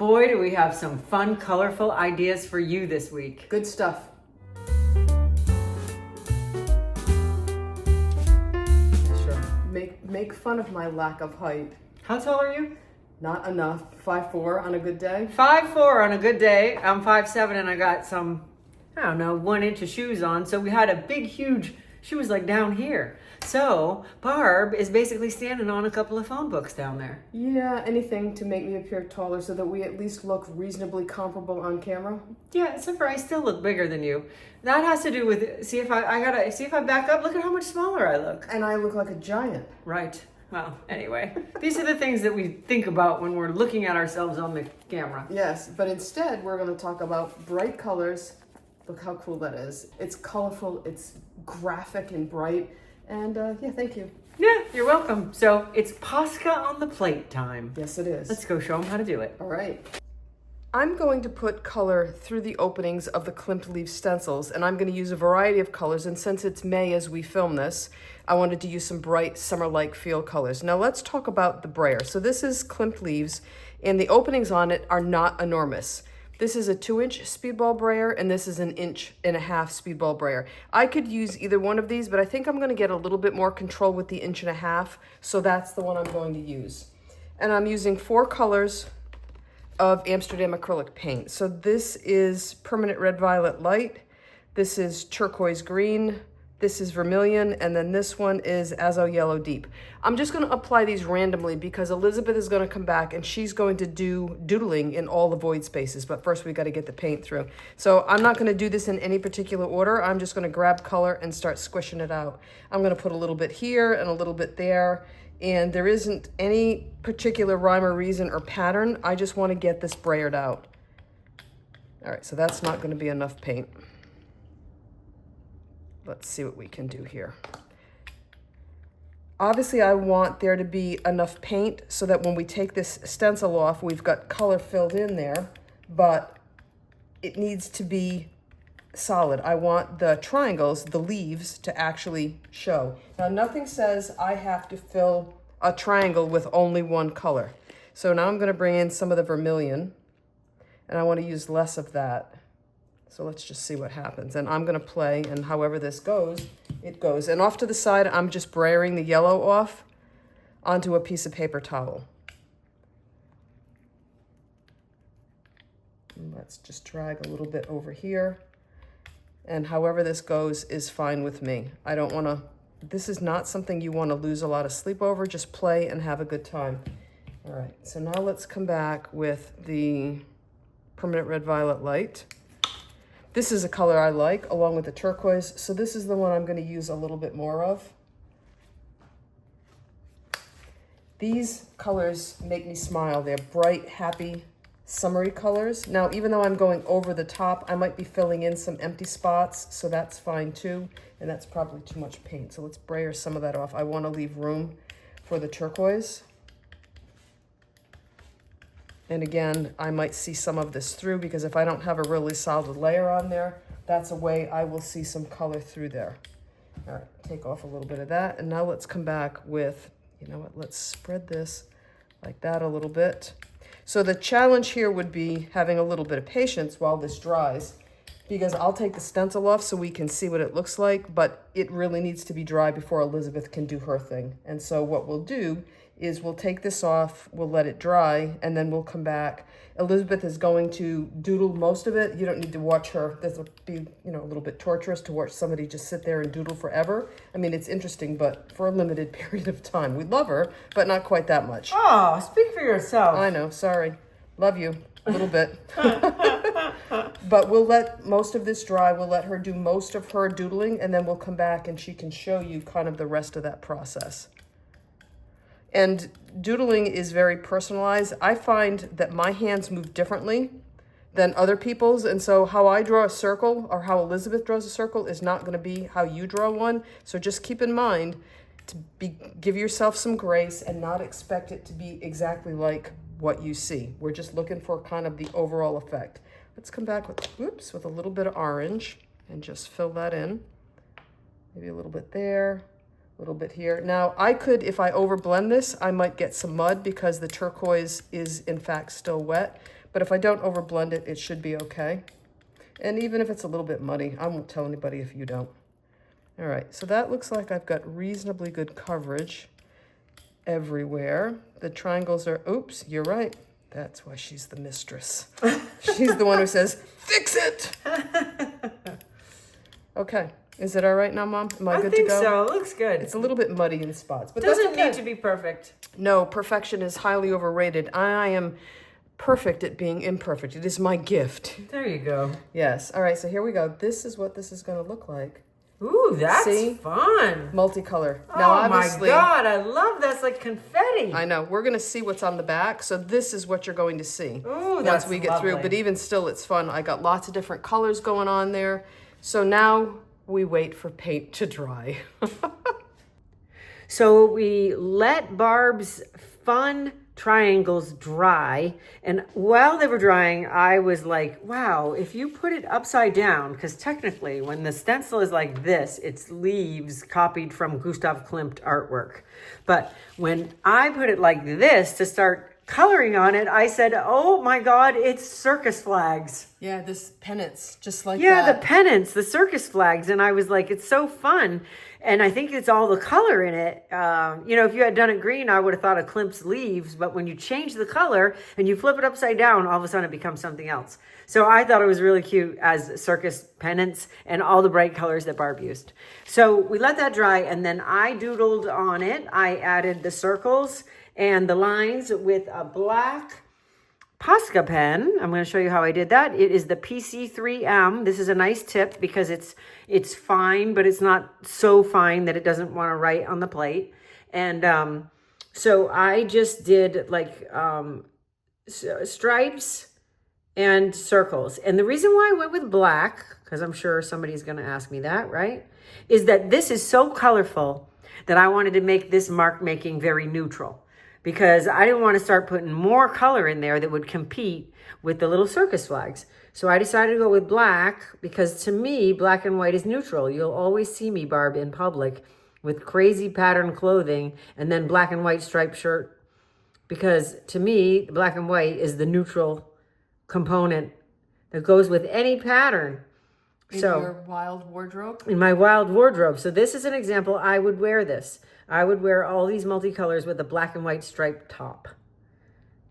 Boy, do we have some fun, colorful ideas for you this week. Good stuff. Sure. Make fun of my lack of height. How tall are you? Not enough. 5'4" on a good day. 5'4" on a good day. I'm 5'7" and I got some, I don't know, 1 inch of shoes on. So we had a big, huge shoes like down here. So Barb is basically standing on a couple of phone books down there. Yeah, anything to make me appear taller so that we at least look reasonably comparable on camera. Yeah, except for I still look bigger than you. That has to do with, see if I back up, look at how much smaller I look. And I look like a giant. Right. Well, anyway, these are the things that we think about when we're looking at ourselves on the camera. Yes, but instead we're going to talk about bright colors. Look how cool that is. It's colorful, it's graphic and bright. And yeah, thank you. Yeah, you're welcome. So it's Posca on the plate time. Yes, it is. Let's go show them how to do it. All right. I'm going to put color through the openings of the clipped leaf stencils, and I'm going to use a variety of colors. And since it's May as we film this, I wanted to use some bright summer-like feel colors. Now let's talk about the brayer. So this is clipped leaves, and the openings on it are not enormous. This is a 2-inch speedball brayer, and this is an 1.5 inch speedball brayer. I could use either one of these, but I think I'm going to get a little bit more control with the 1.5 inch, so that's the one I'm going to use. And I'm using 4 colors of Amsterdam acrylic paint. So this is permanent red violet light, this is turquoise green, this is vermilion, and then this one is azo yellow deep. I'm just going to apply these randomly because Elizabeth is going to come back and she's going to do doodling in all the void spaces, but first we got to get the paint through. So I'm not going to do this in any particular order. I'm just going to grab color and start squishing it out. I'm going to put a little bit here and a little bit there, and there isn't any particular rhyme or reason or pattern. I just want to get this brayered out. All right, so that's not going to be enough paint. Let's see what we can do here. Obviously, I want there to be enough paint so that when we take this stencil off, we've got color filled in there, but it needs to be solid. I want the triangles, the leaves, to actually show. Now, nothing says I have to fill a triangle with only one color. So now I'm going to bring in some of the vermilion, and I want to use less of that. So let's just see what happens. And I'm going to play, and however this goes, it goes. And off to the side, I'm just brayering the yellow off onto a piece of paper towel. And let's just drag a little bit over here. And however this goes is fine with me. I don't want to, this is not something you want to lose a lot of sleep over. Just play and have a good time. All right, so now let's come back with the permanent red violet light. This is a color I like, along with the turquoise, so this is the one I'm going to use a little bit more of. These colors make me smile. They're bright, happy, summery colors. Now, even though I'm going over the top, I might be filling in some empty spots, so that's fine too, and that's probably too much paint. So let's brayer some of that off. I want to leave room for the turquoise. And again, I might see some of this through because if I don't have a really solid layer on there, that's a way I will see some color through there. All right, take off a little bit of that. And now let's come back with, you know what, let's spread this like that a little bit. So the challenge here would be having a little bit of patience while this dries, because I'll take the stencil off so we can see what it looks like, but it really needs to be dry before Elizabeth can do her thing. And so what we'll do is we'll take this off, we'll let it dry, and then we'll come back. Elizabeth is going to doodle most of it. You don't need to watch her. This will be, you know, a little bit torturous to watch somebody just sit there and doodle forever. I mean, it's interesting, but for a limited period of time. We love her, but not quite that much. Oh, speak for yourself. I know, sorry. Love you, a little bit. But we'll let most of this dry. We'll let her do most of her doodling, and then we'll come back and she can show you kind of the rest of that process. And doodling is very personalized. I find that my hands move differently than other people's, and so how I draw a circle or how Elizabeth draws a circle is not going to be how you draw one. So just keep in mind to give yourself some grace and not expect it to be exactly like what you see. We're just looking for kind of the overall effect. Let's come back with, with a little bit of orange and just fill that in. Maybe a little bit there. A little bit here. Now I could, if I over blend this, I might get some mud because the turquoise is in fact still wet, But if I don't overblend it, it should be okay. And even if it's a little bit muddy, I won't tell anybody if you don't. All right, so that looks like I've got reasonably good coverage everywhere. The triangles are, oops, you're right. That's why she's the mistress. She's the one who says, fix it. Okay, is it all right now, Mom? Am I good to go? I think so, it looks good. It's a little bit muddy in spots, but doesn't that's okay. need to be perfect. No, perfection is highly overrated. I am perfect at being imperfect. It is my gift. There you go. Yes, all right, so here we go. This is what this is gonna look like. Ooh, that's fun. Multicolor. Now, obviously, my God, I love that. It's like confetti. I know. We're going to see what's on the back. So this is what you're going to see once we get through. But even still, it's fun. I got lots of different colors going on there. So now we wait for paint to dry. So we let Barb's fun triangles dry, and while they were drying, I was like, wow, if you put it upside down, because technically when the stencil is like this, it's leaves copied from Gustav Klimt artwork, but when I put it like this to start coloring on it, I said, oh my God, it's circus flags. Yeah, this pennants, just like that. Yeah, the pennants, the circus flags, and I was like, it's so fun. And I think it's all the color in it. You know, if you had done it green, I would have thought of Klimt's leaves. But when you change the color and you flip it upside down, all of a sudden it becomes something else. So I thought it was really cute as circus pennants and all the bright colors that Barb used. So we let that dry, and then I doodled on it. I added the circles and the lines with a black Posca pen. I'm going to show you how I did that. It is the PC3M. This is a nice tip because it's fine, but it's not so fine that it doesn't want to write on the plate. And so I just did like stripes and circles. And the reason why I went with black, because I'm sure somebody's going to ask me that, right, is that this is so colorful that I wanted to make this mark making very neutral, because I didn't want to start putting more color in there that would compete with the little circus flags. So I decided to go with black because to me, black and white is neutral. You'll always see me, Barb, in public with crazy pattern clothing and then black and white striped shirt, because to me, black and white is the neutral component that goes with any pattern. In your wild wardrobe? In my wild wardrobe. So this is an example. I would wear this. I would wear all these multicolors with a black and white striped top.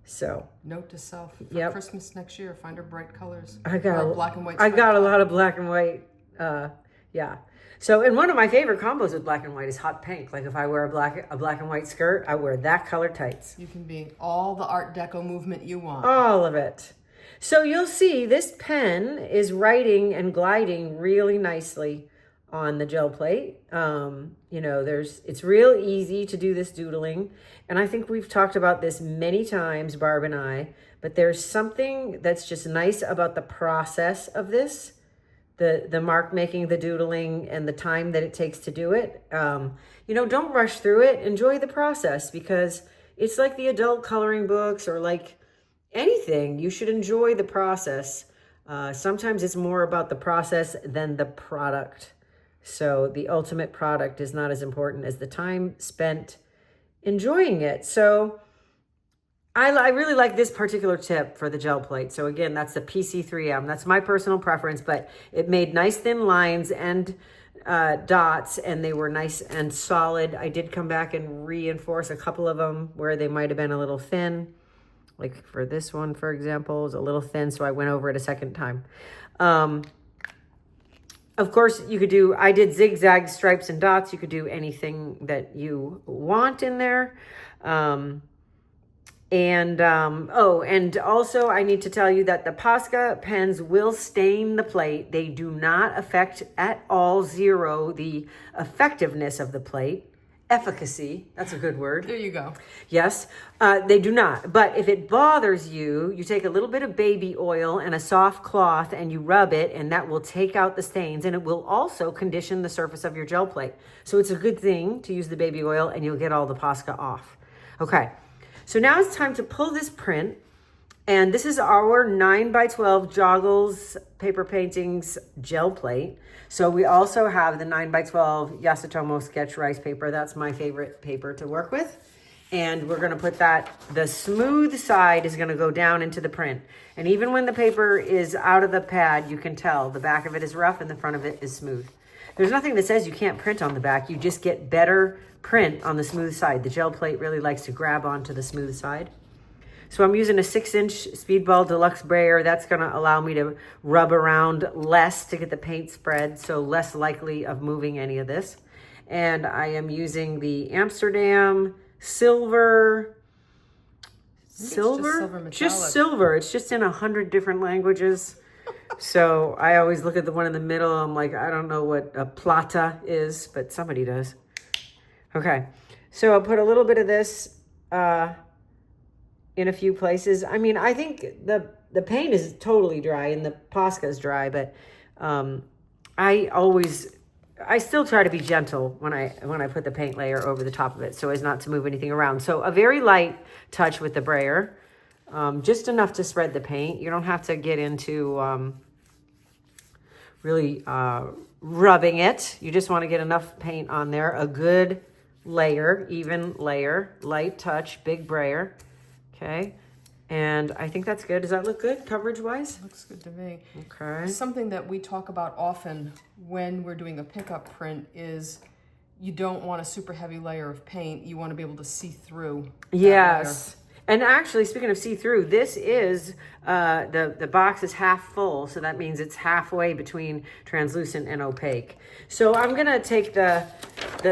So note to self for Christmas next year: find her bright colors. I got black and white. I got a lot of black and white. Yeah. So, and one of my favorite combos with black and white is hot pink. Like if I wear a black and white skirt, I wear that color tights. You can be all the Art Deco movement you want. All of it. So you'll see this pen is writing and gliding really nicely on the gel plate. You know, it's real easy to do this doodling. And I think we've talked about this many times, Barb and I, but there's something that's just nice about the process of this, the mark making, the doodling, and the time that it takes to do it. You know, don't rush through it. Enjoy the process, because it's like the adult coloring books or like anything. You should enjoy the process. Sometimes it's more about the process than the product. So the ultimate product is not as important as the time spent enjoying it. So I really like this particular tip for the gel plate. So again, that's the PC3M. That's my personal preference, but it made nice thin lines and dots, and they were nice and solid. I did come back and reinforce a couple of them where they might have been a little thin. Like for this one, for example, is a little thin, so I went over it a second time. Of course, you could do, I did zigzag stripes and dots. You could do anything that you want in there. And also I need to tell you that the Posca pens will stain the plate. They do not affect at all, zero, the effectiveness of the plate. Efficacy, that's a good word. There you go. Yes, they do not. But if it bothers you, you take a little bit of baby oil and a soft cloth and you rub it, and that will take out the stains, and it will also condition the surface of your gel plate. So it's a good thing to use the baby oil, and you'll get all the Posca off. Okay, so now it's time to pull this print. And this is our 9x12 JOGGLES Paper Paintings gel plate. So we also have the 9x12 Yasutomo Sketch Rice paper. That's my favorite paper to work with. And we're gonna put that, the smooth side is gonna go down into the print. And even when the paper is out of the pad, you can tell the back of it is rough and the front of it is smooth. There's nothing that says you can't print on the back. You just get better print on the smooth side. The gel plate really likes to grab onto the smooth side. So I'm using a 6-inch Speedball Deluxe brayer. That's gonna allow me to rub around less to get the paint spread, so less likely of moving any of this. And I am using the Amsterdam silver. Just silver. It's just in 100 different languages. So I always look at the one in the middle. I'm like, I don't know what a plata is, but somebody does. Okay, so I'll put a little bit of this in a few places. I mean, I think the paint is totally dry and the Posca is dry, but I still try to be gentle when I put the paint layer over the top of it so as not to move anything around. So a very light touch with the brayer, just enough to spread the paint. You don't have to get into really rubbing it. You just want to get enough paint on there. A good layer, even layer, light touch, big brayer. Okay. And I think that's good. Does that look good coverage-wise? Looks good to me. Okay. Something that we talk about often when we're doing a pickup print is you don't want a super heavy layer of paint. You want to be able to see through that Yes. And actually, speaking of see-through, this is, the box is half full, so that means it's halfway between translucent and opaque. So I'm going to take the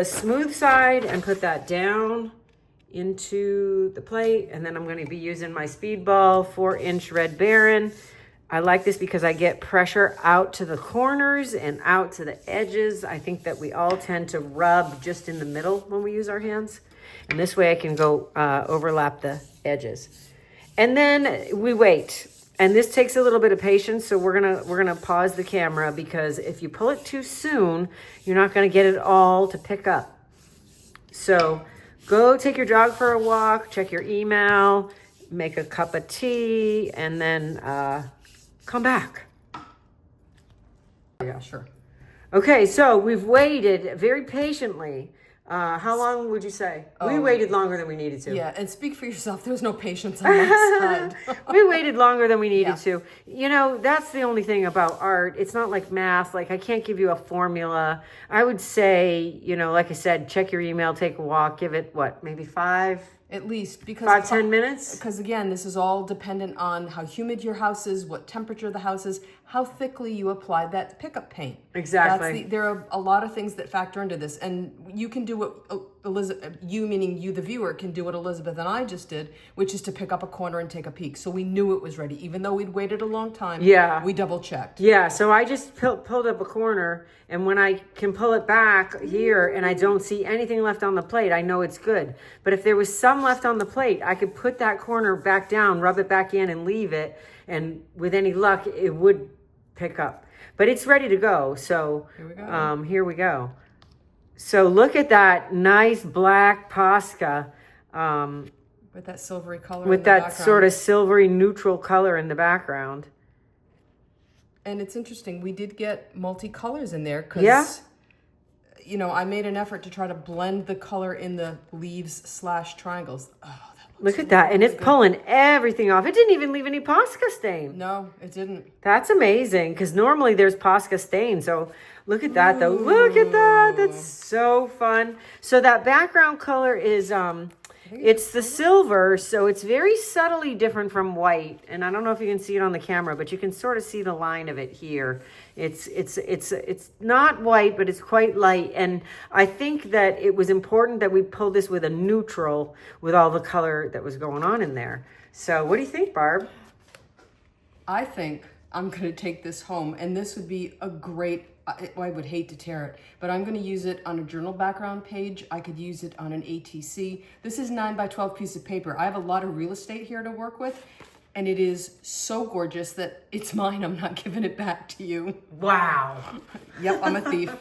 smooth side and put that down into the plate, and then I'm going to be using my Speedball 4-inch Red Baron. I like this because I get pressure out to the corners and out to the edges. I think that we all tend to rub just in the middle when we use our hands, and this way I can go overlap the edges. And then we wait, and this takes a little bit of patience, so we're gonna pause the camera, because if you pull it too soon, you're not gonna get it all to pick up. So go take your dog for a walk, check your email, make a cup of tea, and then come back. Yeah, sure. Okay, so we've waited very patiently. How long would you say? We waited longer than we needed to. Yeah, and speak for yourself. There was no patience on my side. We waited longer than we needed to. You know, that's the only thing about art. It's not like math. Like, I can't give you a formula. I would say, you know, like I said, check your email, take a walk, give it, what, maybe 5? At least, because 5-10 minutes? Because again, this is all dependent on how humid your house is, what temperature the house is, how thickly you applied that pickup paint. Exactly. There are a lot of things that factor into this, and you can do what Elizabeth, you meaning you, the viewer, can do what Elizabeth and I just did, which is to pick up a corner and take a peek. So we knew it was ready, even though we'd waited a long time. Yeah. We double checked. Yeah. So I just pulled up a corner, and when I can pull it back here and I don't see anything left on the plate, I know it's good. But if there was some left on the plate, I could put that corner back down, rub it back in, and leave it. And with any luck, it would pick up. But it's ready to go. So here we go. So look at that nice black Posca. With that silvery color with in the that background. sort of silvery neutral color in the background. And it's interesting, we did get multicolors in there because, you know, I made an effort to try to blend the color in the leaves/triangles. Oh, that Look at that. And it's pulling everything off. It didn't even leave any Posca stain. No, it didn't. That's amazing, because normally there's Posca stain. So look at that, though. Look at that. That's so fun. So that background color is... it's the silver, so it's very subtly different from white. And I don't know if you can see it on the camera, but you can sort of see the line of it here. It's not white, but it's quite light. And I think that it was important that we pull this with a neutral with all the color that was going on in there. So what do you think, Barb? I think I'm going to take this home, and this would be a great... I would hate to tear it, but I'm going to use it on a journal background page. I could use it on an ATC. This is 9x12 piece of paper. I have a lot of real estate here to work with, and it is so gorgeous that it's mine. I'm not giving it back to you. Wow. Yep, I'm a thief.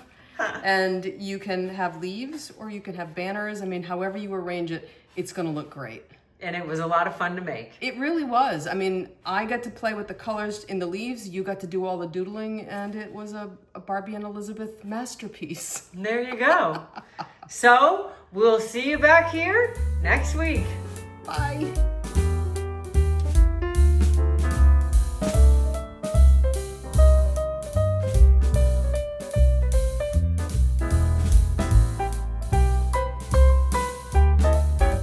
And you can have leaves or you can have banners. I mean, however you arrange it, it's going to look great. And it was a lot of fun to make. It really was. I mean, I got to play with the colors in the leaves. You got to do all the doodling, and it was a Barbie and Elizabeth masterpiece. There you go. So we'll see you back here next week. Bye.